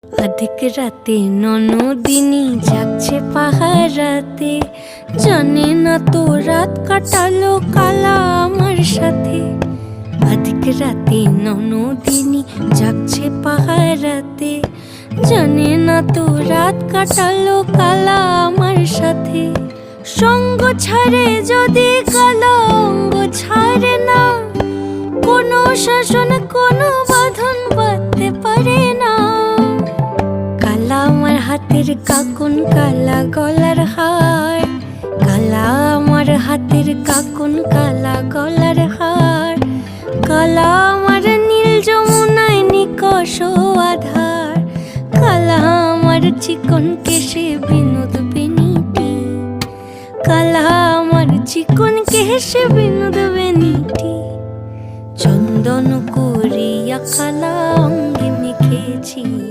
আধিক রাতে ননদিনী যাচ্ছে পাহারাতে, জানে না তো রাত কাটালো কালা আমার সাথে। আধিক রাতে ননদিনী যাচ্ছে পাহারাতে, জানে না তো রাত কাটালো কালা আমার সাথে। সঙ্গ ছাড়ে যদি কালা অঙ্গ ছাড়ে না, কোনো শাসন কোনো বাঁধন বাঁধতে পারে না। কালা আমার হাতের কাকুন কালা গলার হার, কালা আমার হাতের কাকুন কালা গলার হার। কালা আমার নীল যমুনায় নিকষ আধার, কালা আমার চিকন কেশে বিনোদ বেনিটি। কালা আমার চিকন কেশে বিনোদ বেনিটি। চন্দন করিয়া কালা অঙ্গে মেখেছি।